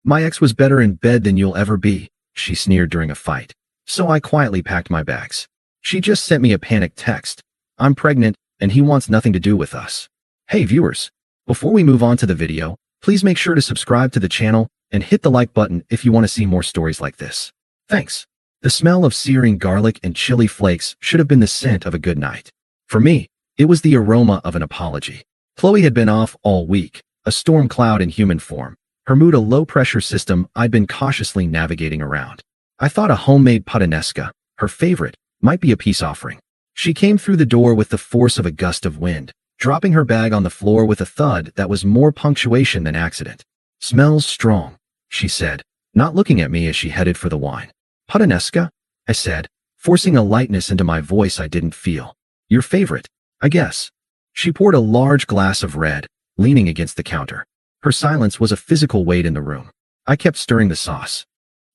My ex was better in bed than you'll ever be, she sneered during a fight. So I quietly packed my bags. She just sent me a panicked text. I'm pregnant, and he wants nothing to do with us. Hey viewers, before we move on to the video, please make sure to subscribe to the channel and hit the like button if you want to see more stories like this. Thanks. The smell of searing garlic and chili flakes should have been the scent of a good night. For me, it was the aroma of an apology. Chloe had been off all week, a storm cloud in human form, her mood a low-pressure system I'd been cautiously navigating around. I thought a homemade puttanesca, her favorite, might be a peace offering. She came through the door with the force of a gust of wind, dropping her bag on the floor with a thud that was more punctuation than accident. Smells strong, she said, not looking at me as she headed for the wine. Puttanesca? I said, forcing a lightness into my voice I didn't feel. Your favorite, I guess. She poured a large glass of red, leaning against the counter. Her silence was a physical weight in the room. I kept stirring the sauce.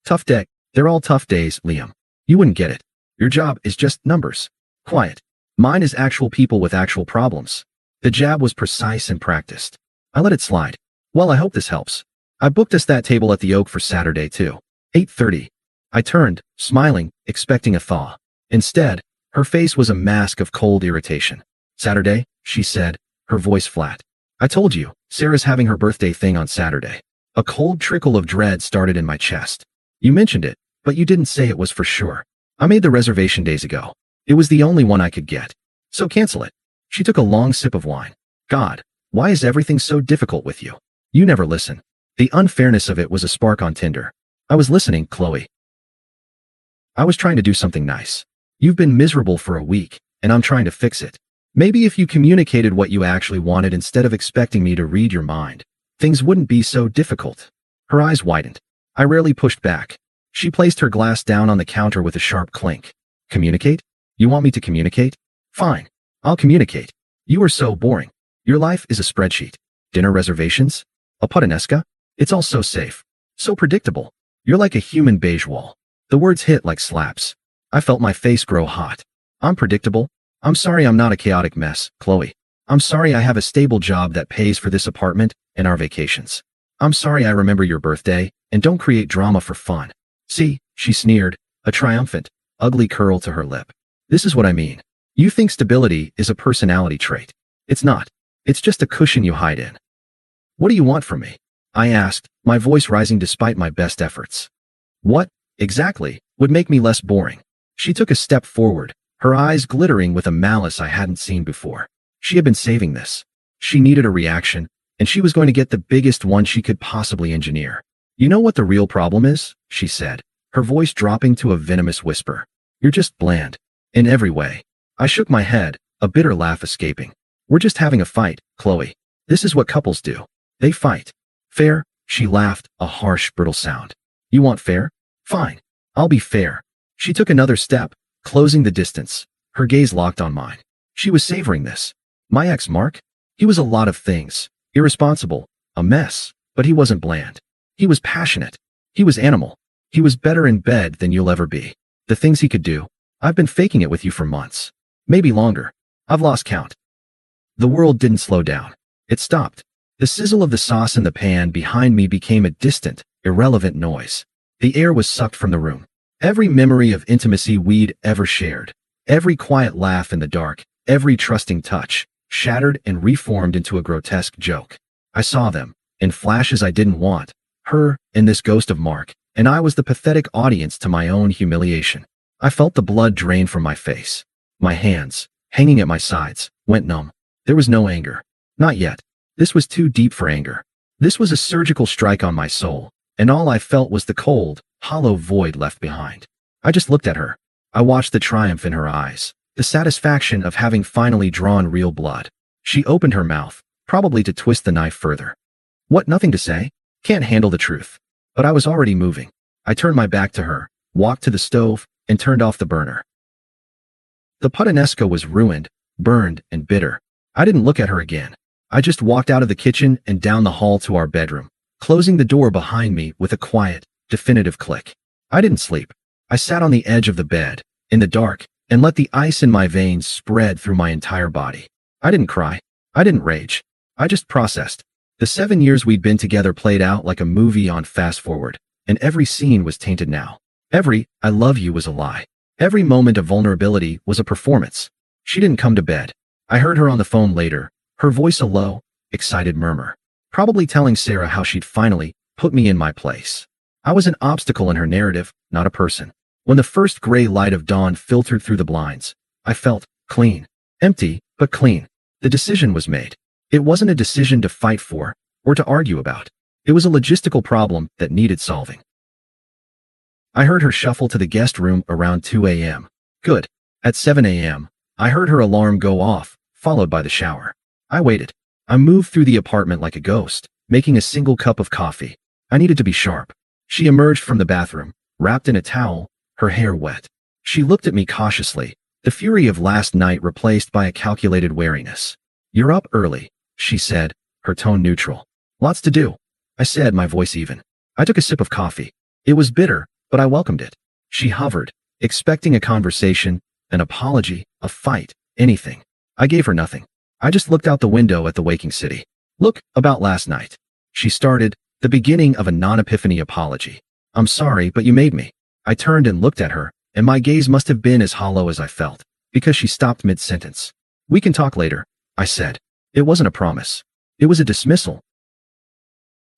Tough day. They're all tough days, Liam. You wouldn't get it. Your job is just numbers. Quiet. Mine is actual people with actual problems. The jab was precise and practiced. I let it slide. Well, I hope this helps. I booked us that table at the Oak for Saturday too. 8:30. I turned, smiling, expecting a thaw. Instead, her face was a mask of cold irritation. Saturday, she said, her voice flat. I told you, Sarah's having her birthday thing on Saturday. A cold trickle of dread started in my chest. You mentioned it, but you didn't say it was for sure. I made the reservation days ago. It was the only one I could get. So cancel it. She took a long sip of wine. God, why is everything so difficult with you? You never listen. The unfairness of it was a spark on Tinder. I was listening, Chloe. I was trying to do something nice. You've been miserable for a week, and I'm trying to fix it. Maybe if you communicated what you actually wanted instead of expecting me to read your mind, things wouldn't be so difficult. Her eyes widened. I rarely pushed back. She placed her glass down on the counter with a sharp clink. Communicate? You want me to communicate? Fine. I'll communicate. You are so boring. Your life is a spreadsheet. Dinner reservations? A puttanesca? It's all so safe. So predictable. You're like a human beige wall. The words hit like slaps. I felt my face grow hot. I'm predictable. I'm sorry I'm not a chaotic mess, Chloe. I'm sorry I have a stable job that pays for this apartment and our vacations. I'm sorry I remember your birthday and don't create drama for fun. See, she sneered, a triumphant, ugly curl to her lip. This is what I mean. You think stability is a personality trait. It's not. It's just a cushion you hide in. What do you want from me? I asked, my voice rising despite my best efforts. What, exactly, would make me less boring? She took a step forward, her eyes glittering with a malice I hadn't seen before. She had been saving this. She needed a reaction, and she was going to get the biggest one she could possibly engineer. You know what the real problem is? She said, her voice dropping to a venomous whisper. You're just bland. In every way. I shook my head, a bitter laugh escaping. We're just having a fight, Chloe. This is what couples do. They fight. Fair? She laughed, a harsh, brittle sound. You want fair? Fine. I'll be fair. She took another step, closing the distance, her gaze locked on mine. She was savoring this. My ex, Mark? He was a lot of things. Irresponsible, a mess, but he wasn't bland. He was passionate. He was animal. He was better in bed than you'll ever be. The things he could do. I've been faking it with you for months. Maybe longer. I've lost count. The world didn't slow down. It stopped. The sizzle of the sauce in the pan behind me became a distant, irrelevant noise. The air was sucked from the room. Every memory of intimacy we'd ever shared, every quiet laugh in the dark, every trusting touch, shattered and reformed into a grotesque joke. I saw them, in flashes I didn't want, her, and this ghost of Mark, and I was the pathetic audience to my own humiliation. I felt the blood drain from my face. My hands, hanging at my sides, went numb. There was no anger. Not yet. This was too deep for anger. This was a surgical strike on my soul, and all I felt was the cold, hollow void left behind. I just looked at her. I watched the triumph in her eyes, the satisfaction of having finally drawn real blood. She opened her mouth, probably to twist the knife further. What, nothing to say? Can't handle the truth. But I was already moving. I turned my back to her, walked to the stove, and turned off the burner. The puttanesca was ruined, burned, and bitter. I didn't look at her again. I just walked out of the kitchen and down the hall to our bedroom, closing the door behind me with a quiet, definitive click. I didn't sleep. I sat on the edge of the bed, in the dark, and let the ice in my veins spread through my entire body. I didn't cry. I didn't rage. I just processed. The 7 years we'd been together played out like a movie on fast forward, and every scene was tainted now. Every "I love you" was a lie. Every moment of vulnerability was a performance. She didn't come to bed. I heard her on the phone later, her voice a low, excited murmur, probably telling Sarah how she'd finally put me in my place. I was an obstacle in her narrative, not a person. When the first gray light of dawn filtered through the blinds, I felt clean. Empty, but clean. The decision was made. It wasn't a decision to fight for or to argue about. It was a logistical problem that needed solving. I heard her shuffle to the guest room around 2 a.m. Good. At 7 a.m., I heard her alarm go off, followed by the shower. I waited. I moved through the apartment like a ghost, making a single cup of coffee. I needed to be sharp. She emerged from the bathroom, wrapped in a towel, her hair wet. She looked at me cautiously, the fury of last night replaced by a calculated wariness. "You're up early," she said, her tone neutral. "Lots to do," I said, my voice even. I took a sip of coffee. It was bitter, but I welcomed it. She hovered, expecting a conversation, an apology, a fight, anything. I gave her nothing. I just looked out the window at the waking city. "Look, about last night," she started, the beginning of a non-epiphany apology. "I'm sorry, but you made me." I turned and looked at her, and my gaze must have been as hollow as I felt, because she stopped mid-sentence. "We can talk later," I said. It wasn't a promise. It was a dismissal.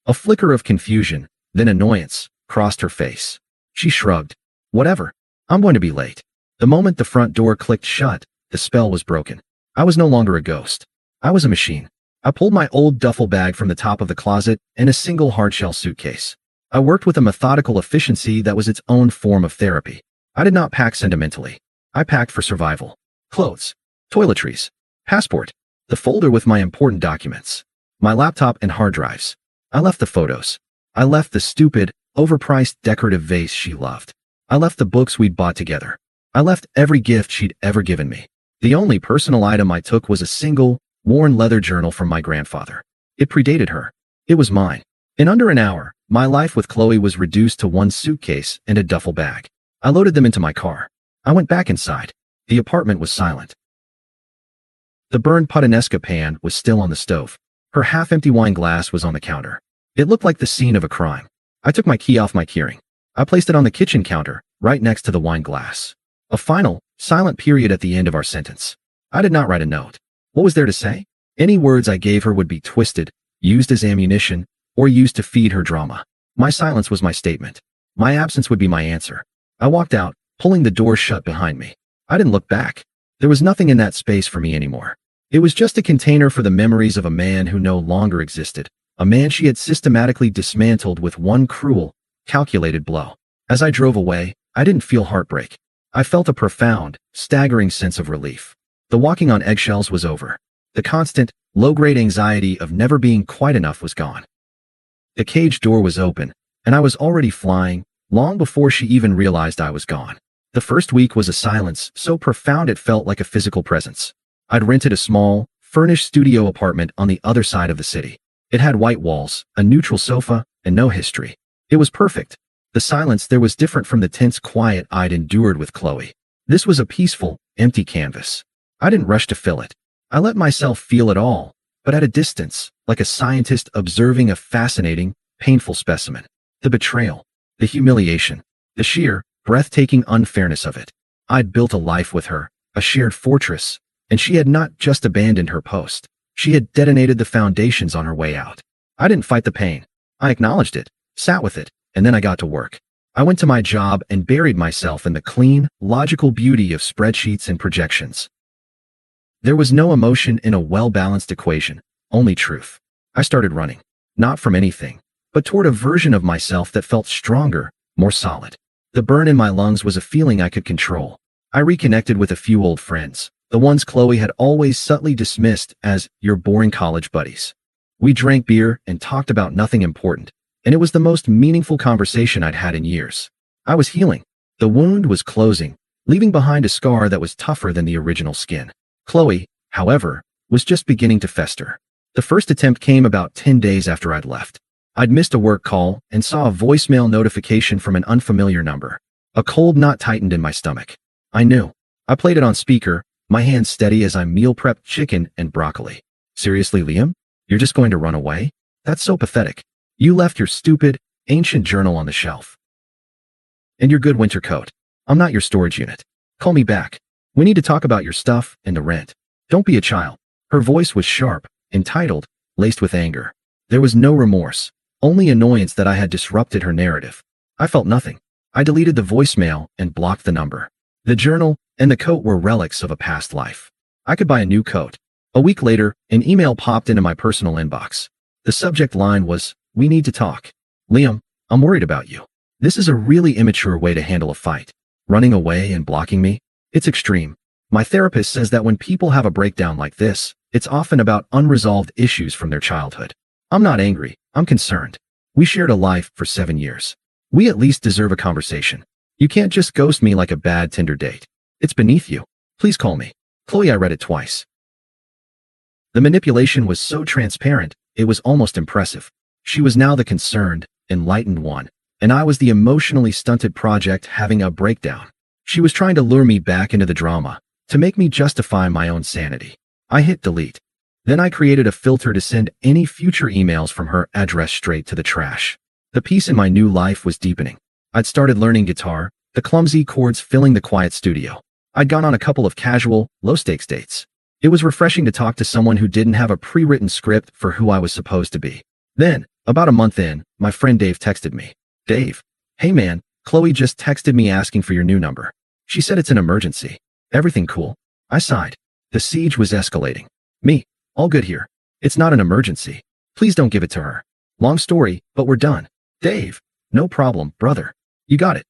A flicker of confusion, then annoyance, crossed her face. She shrugged. "Whatever. I'm going to be late." The moment the front door clicked shut, the spell was broken. I was no longer a ghost. I was a machine. I pulled my old duffel bag from the top of the closet and a single hardshell suitcase. I worked with a methodical efficiency that was its own form of therapy. I did not pack sentimentally. I packed for survival. Clothes, toiletries, passport, the folder with my important documents, my laptop and hard drives. I left the photos. I left the stupid, overpriced decorative vase she loved. I left the books we'd bought together. I left every gift she'd ever given me. The only personal item I took was a single, worn leather journal from my grandfather. It predated her. It was mine. In under an hour, my life with Chloe was reduced to one suitcase and a duffel bag. I loaded them into my car. I went back inside. The apartment was silent. The burned puttanesca pan was still on the stove. Her half-empty wine glass was on the counter. It looked like the scene of a crime. I took my key off my keyring. I placed it on the kitchen counter, right next to the wine glass. A final, silent period at the end of our sentence. I did not write a note. What was there to say? Any words I gave her would be twisted, used as ammunition, or used to feed her drama. My silence was my statement. My absence would be my answer. I walked out, pulling the door shut behind me. I didn't look back. There was nothing in that space for me anymore. It was just a container for the memories of a man who no longer existed, a man she had systematically dismantled with one cruel, calculated blow. As I drove away, I didn't feel heartbreak. I felt a profound, staggering sense of relief. The walking on eggshells was over. The constant, low-grade anxiety of never being quite enough was gone. The cage door was open, and I was already flying, long before she even realized I was gone. The first week was a silence so profound it felt like a physical presence. I'd rented a small, furnished studio apartment on the other side of the city. It had white walls, a neutral sofa, and no history. It was perfect. The silence there was different from the tense quiet I'd endured with Chloe. This was a peaceful, empty canvas. I didn't rush to fill it. I let myself feel it all, but at a distance, like a scientist observing a fascinating, painful specimen. The betrayal, the humiliation, the sheer, breathtaking unfairness of it. I'd built a life with her, a shared fortress, and she had not just abandoned her post. She had detonated the foundations on her way out. I didn't fight the pain. I acknowledged it, sat with it, and then I got to work. I went to my job and buried myself in the clean, logical beauty of spreadsheets and projections. There was no emotion in a well-balanced equation, only truth. I started running, not from anything, but toward a version of myself that felt stronger, more solid. The burn in my lungs was a feeling I could control. I reconnected with a few old friends, the ones Chloe had always subtly dismissed as your boring college buddies. We drank beer and talked about nothing important, and it was the most meaningful conversation I'd had in years. I was healing. The wound was closing, leaving behind a scar that was tougher than the original skin. Chloe, however, was just beginning to fester. The first attempt came about 10 days after I'd left. I'd missed a work call and saw a voicemail notification from an unfamiliar number. A cold knot tightened in my stomach. I knew. I played it on speaker, my hands steady as I meal prepped chicken and broccoli. Seriously, Liam? You're just going to run away? That's so pathetic. You left your stupid, ancient journal on the shelf. And your good winter coat. I'm not your storage unit. Call me back. We need to talk about your stuff and the rent. Don't be a child. Her voice was sharp, entitled, laced with anger. There was no remorse, only annoyance that I had disrupted her narrative. I felt nothing. I deleted the voicemail and blocked the number. The journal and the coat were relics of a past life. I could buy a new coat. A week later, an email popped into my personal inbox. The subject line was, "We need to talk. Liam, I'm worried about you." This is a really immature way to handle a fight. Running away and blocking me? It's extreme. My therapist says that when people have a breakdown like this, it's often about unresolved issues from their childhood. I'm not angry. I'm concerned. We shared a life for 7 years. We at least deserve a conversation. You can't just ghost me like a bad Tinder date. It's beneath you. Please call me. Chloe, I read it twice. The manipulation was so transparent, it was almost impressive. She was now the concerned, enlightened one, and I was the emotionally stunted project having a breakdown. She was trying to lure me back into the drama, to make me justify my own sanity. I hit delete. Then I created a filter to send any future emails from her address straight to the trash. The peace in my new life was deepening. I'd started learning guitar, the clumsy chords filling the quiet studio. I'd gone on a couple of casual, low-stakes dates. It was refreshing to talk to someone who didn't have a pre-written script for who I was supposed to be. Then, about a month in, my friend Dave texted me. "Dave, hey man, Chloe just texted me asking for your new number. She said it's an emergency. Everything cool?" I sighed. The siege was escalating. Me, all good here. It's not an emergency. Please don't give it to her. Long story, but we're done. Dave, no problem, brother. You got it.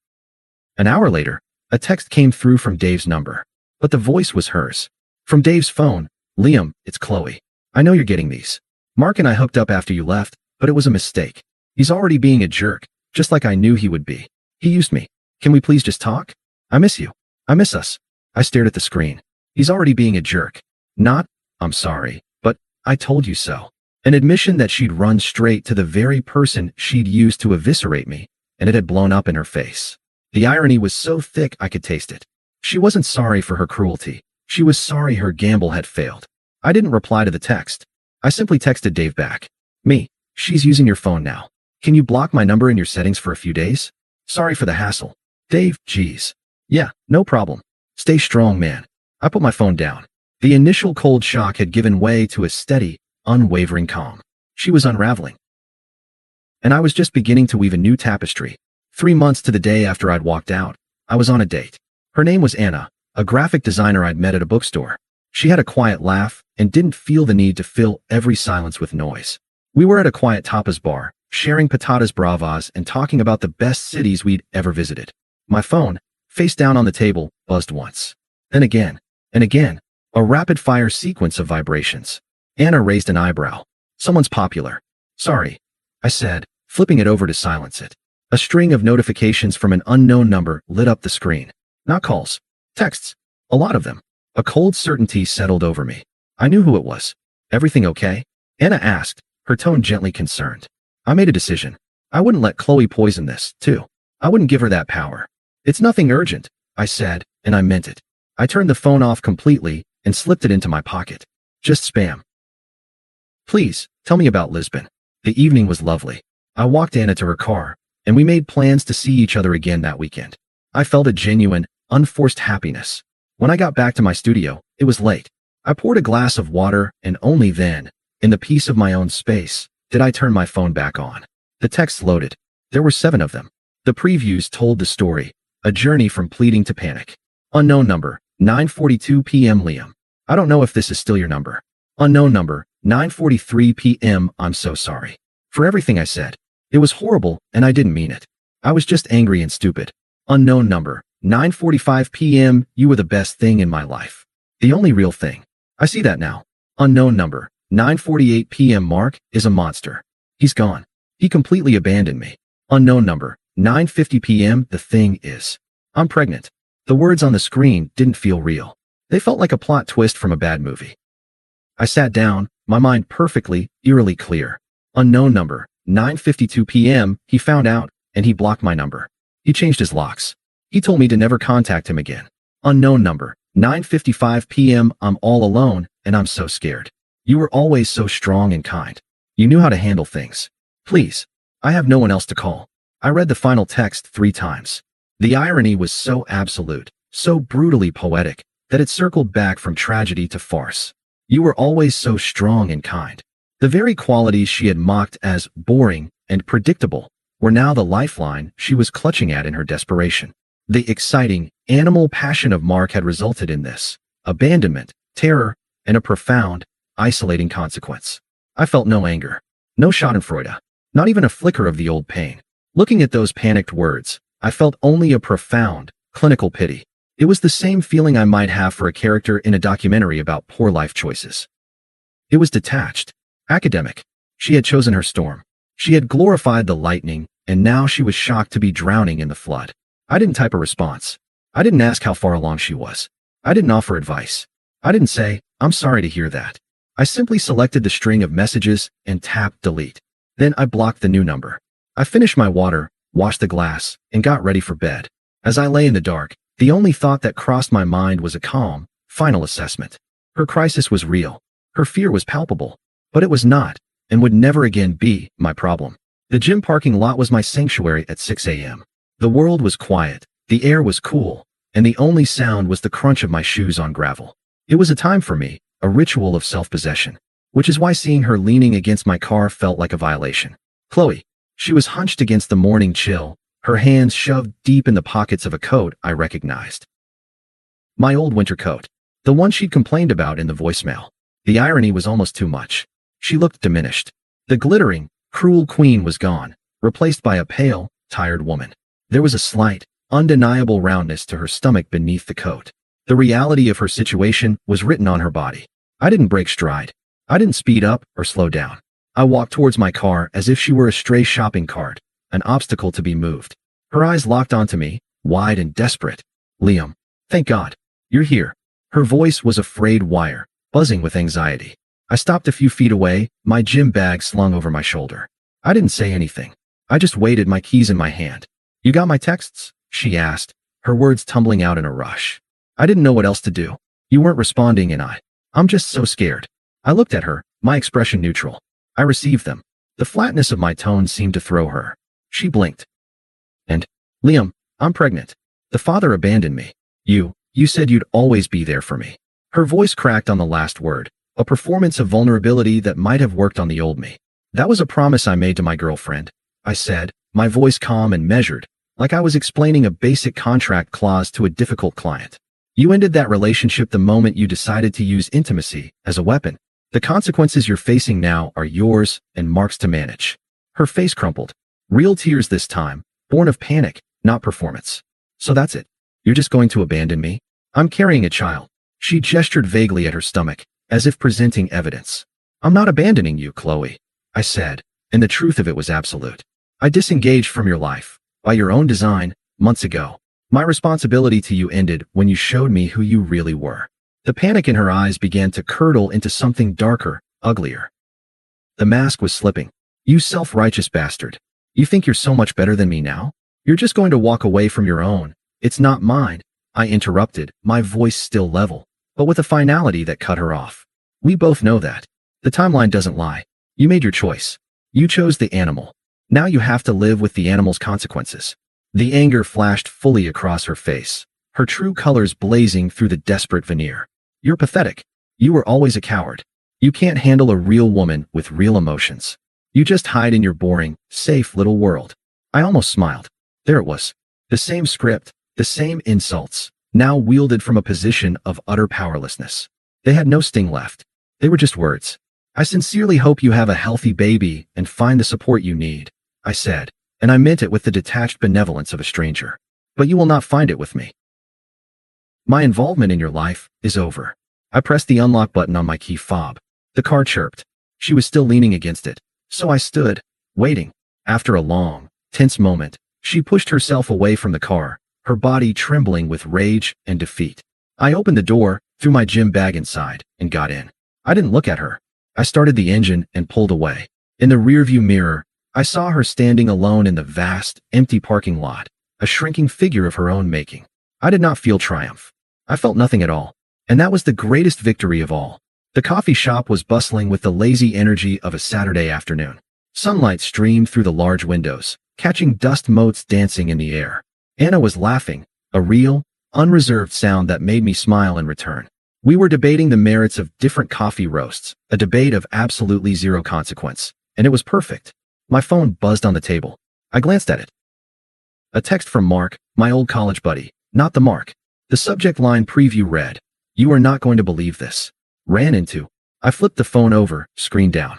An hour later, a text came through from Dave's number, but the voice was hers. From Dave's phone, "Liam, it's Chloe. I know you're getting these. Mark and I hooked up after you left, but it was a mistake. He's already being a jerk, just like I knew he would be. He used me. Can we please just talk? I miss you. I miss us." I stared at the screen. He's already being a jerk. Not, "I'm sorry, but I told you so." An admission that she'd run straight to the very person she'd used to eviscerate me, and it had blown up in her face. The irony was so thick I could taste it. She wasn't sorry for her cruelty. She was sorry her gamble had failed. I didn't reply to the text. I simply texted Dave back. "Me, she's using your phone now. Can you block my number in your settings for a few days? Sorry for the hassle. Dave, geez. Yeah, no problem. Stay strong, man." I put my phone down. The initial cold shock had given way to a steady, unwavering calm. She was unraveling. And I was just beginning to weave a new tapestry. 3 months to the day after I'd walked out, I was on a date. Her name was Anna, a graphic designer I'd met at a bookstore. She had a quiet laugh and didn't feel the need to fill every silence with noise. We were at a quiet tapas bar, sharing patatas bravas and talking about the best cities we'd ever visited. My phone, face down on the table, buzzed once. Then again, and again, a rapid-fire sequence of vibrations. Anna raised an eyebrow. "Someone's popular." "Sorry," I said, flipping it over to silence it. A string of notifications from an unknown number lit up the screen. Not calls. Texts. A lot of them. A cold certainty settled over me. I knew who it was. "Everything okay?" Anna asked, her tone gently concerned. I made a decision. I wouldn't let Chloe poison this, too. I wouldn't give her that power. "It's nothing urgent," I said, and I meant it. I turned the phone off completely and slipped it into my pocket. Just spam. "Please, tell me about Lisbon." The evening was lovely. I walked Anna to her car, and we made plans to see each other again that weekend. I felt a genuine, unforced happiness. When I got back to my studio, it was late. I poured a glass of water, and only then, in the peace of my own space, did I turn my phone back on. The texts loaded. There were 7 of them. The previews told the story, a journey from pleading to panic. Unknown number, 9:42 p.m. Liam. I don't know if this is still your number. Unknown number, 9:43 p.m. I'm so sorry for everything I said. It was horrible, and I didn't mean it. I was just angry and stupid. Unknown number, 9:45 p.m. You were the best thing in my life. The only real thing. I see that now. Unknown number, 9:48 p.m. Mark is a monster. He's gone. He completely abandoned me. Unknown number, 9:50 p.m. The thing is, I'm pregnant. The words on the screen didn't feel real. They felt like a plot twist from a bad movie. I sat down, my mind perfectly, eerily clear. Unknown number, 9:52 p.m. He found out, and he blocked my number. He changed his locks. He told me to never contact him again. Unknown number, 9:55 p.m. I'm all alone, and I'm so scared. You were always so strong and kind. You knew how to handle things. Please. I have no one else to call. I read the final text 3 times. The irony was so absolute, so brutally poetic, that it circled back from tragedy to farce. You were always so strong and kind. The very qualities she had mocked as boring and predictable were now the lifeline she was clutching at in her desperation. The exciting, animal passion of Mark had resulted in this: abandonment, terror, and a profound, isolating consequence. I felt no anger, no schadenfreude, not even a flicker of the old pain. Looking at those panicked words, I felt only a profound, clinical pity. It was the same feeling I might have for a character in a documentary about poor life choices. It was detached, academic. She had chosen her storm. She had glorified the lightning, and now she was shocked to be drowning in the flood. I didn't type a response. I didn't ask how far along she was. I didn't offer advice. I didn't say, "I'm sorry to hear that." I simply selected the string of messages and tapped delete. Then I blocked the new number. I finished my water, washed the glass, and got ready for bed. As I lay in the dark, the only thought that crossed my mind was a calm, final assessment. Her crisis was real. Her fear was palpable. But it was not, and would never again be, my problem. The gym parking lot was my sanctuary at 6 a.m. The world was quiet, the air was cool, and the only sound was the crunch of my shoes on gravel. It was a time for me, a ritual of self-possession, which is why seeing her leaning against my car felt like a violation. Chloe. She was hunched against the morning chill, her hands shoved deep in the pockets of a coat I recognized. My old winter coat. The one she'd complained about in the voicemail. The irony was almost too much. She looked diminished. The glittering, cruel queen was gone, replaced by a pale, tired woman. There was a slight, undeniable roundness to her stomach beneath the coat. The reality of her situation was written on her body. I didn't break stride. I didn't speed up or slow down. I walked towards my car as if she were a stray shopping cart, an obstacle to be moved. Her eyes locked onto me, wide and desperate. "Liam, thank God. You're here." Her voice was a frayed wire, buzzing with anxiety. I stopped a few feet away, my gym bag slung over my shoulder. I didn't say anything. I just waited, my keys in my hand. "You got my texts?" she asked, her words tumbling out in a rush. I didn't know what else to do. "You weren't responding and I'm just so scared." I looked at her, my expression neutral. "I received them." The flatness of my tone seemed to throw her. She blinked. "And, Liam, I'm pregnant. The father abandoned me. You said you'd always be there for me." Her voice cracked on the last word, a performance of vulnerability that might have worked on the old me. "That was a promise I made to my girlfriend," I said, my voice calm and measured, like I was explaining a basic contract clause to a difficult client. "You ended that relationship the moment you decided to use intimacy as a weapon. The consequences you're facing now are yours and Mark's to manage." Her face crumpled. Real tears this time, born of panic, not performance. "So that's it. You're just going to abandon me? I'm carrying a child." She gestured vaguely at her stomach, as if presenting evidence. "I'm not abandoning you, Chloe," I said, and the truth of it was absolute. "I disengaged from your life, by your own design, months ago. My responsibility to you ended when you showed me who you really were." The panic in her eyes began to curdle into something darker, uglier. The mask was slipping. "You self-righteous bastard. You think you're so much better than me now? You're just going to walk away from your own. It's not mine," I interrupted, my voice still level, but with a finality that cut her off. "We both know that. The timeline doesn't lie. You made your choice. You chose the animal. Now you have to live with the animal's consequences." The anger flashed fully across her face, her true colors blazing through the desperate veneer. "You're pathetic. You were always a coward. You can't handle a real woman with real emotions. You just hide in your boring, safe little world." I almost smiled. There it was. The same script, the same insults, now wielded from a position of utter powerlessness. They had no sting left. They were just words. "I sincerely hope you have a healthy baby and find the support you need," I said, and I meant it with the detached benevolence of a stranger. "But you will not find it with me. My involvement in your life is over." I pressed the unlock button on my key fob. The car chirped. She was still leaning against it, so I stood, waiting. After a long, tense moment, she pushed herself away from the car, her body trembling with rage and defeat. I opened the door, threw my gym bag inside, and got in. I didn't look at her. I started the engine and pulled away. In the rearview mirror, I saw her standing alone in the vast, empty parking lot, a shrinking figure of her own making. I did not feel triumph. I felt nothing at all. And that was the greatest victory of all. The coffee shop was bustling with the lazy energy of a Saturday afternoon. Sunlight streamed through the large windows, catching dust motes dancing in the air. Anna was laughing, a real, unreserved sound that made me smile in return. We were debating the merits of different coffee roasts, a debate of absolutely zero consequence, and it was perfect. My phone buzzed on the table. I glanced at it. A text from Mark, my old college buddy, not the Mark. The subject line preview read, "You are not going to believe this. Ran into." I flipped the phone over, screen down.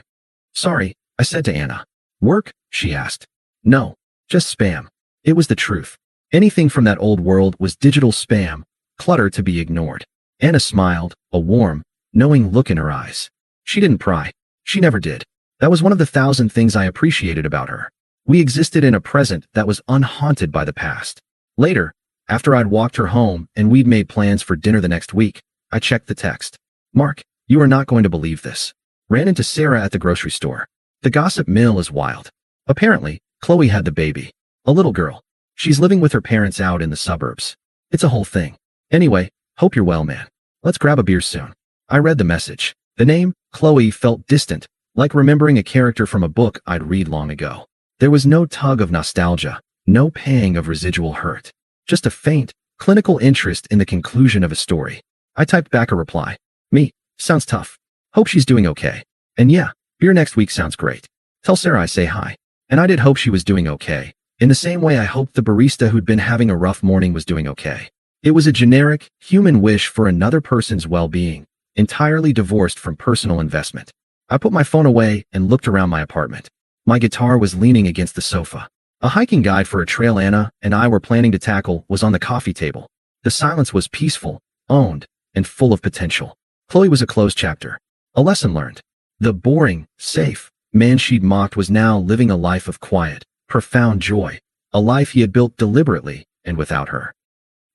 "Sorry," I said to Anna. "Work?" she asked. "No, just spam." It was the truth. Anything from that old world was digital spam, clutter to be ignored. Anna smiled, a warm, knowing look in her eyes. She didn't pry. She never did. That was one of the 1,000 things I appreciated about her. We existed in a present that was unhaunted by the past. Later, after I'd walked her home and we'd made plans for dinner the next week, I checked the text. "Mark, you are not going to believe this. Ran into Sarah at the grocery store. The gossip mill is wild. Apparently, Chloe had the baby. A little girl. She's living with her parents out in the suburbs. It's a whole thing. Anyway, hope you're well, man. Let's grab a beer soon." I read the message. The name, Chloe, felt distant, like remembering a character from a book I'd read long ago. There was no tug of nostalgia, no pang of residual hurt. Just a faint, clinical interest in the conclusion of a story. I typed back a reply. "Me, sounds tough. Hope she's doing okay. And yeah, beer next week sounds great. Tell Sarah I say hi." And I did hope she was doing okay. In the same way I hoped the barista who'd been having a rough morning was doing okay. It was a generic, human wish for another person's well-being, entirely divorced from personal investment. I put my phone away and looked around my apartment. My guitar was leaning against the sofa. A hiking guide for a trail Anna and I were planning to tackle was on the coffee table. The silence was peaceful, owned, and full of potential. Chloe was a closed chapter. A lesson learned. The boring, safe man she'd mocked was now living a life of quiet, profound joy. A life he had built deliberately and without her.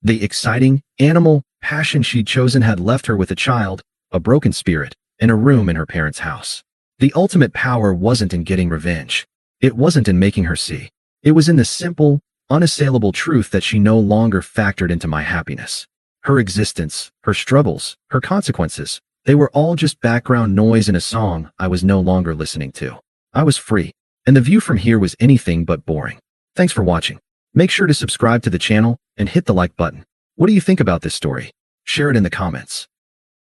The exciting, animal passion she'd chosen had left her with a child, a broken spirit, and a room in her parents' house. The ultimate power wasn't in getting revenge. It wasn't in making her see. It was in the simple, unassailable truth that she no longer factored into my happiness. Her existence, her struggles, her consequences, they were all just background noise in a song I was no longer listening to. I was free, and the view from here was anything but boring. Thanks for watching. Make sure to subscribe to the channel and hit the like button. What do you think about this story? Share it in the comments.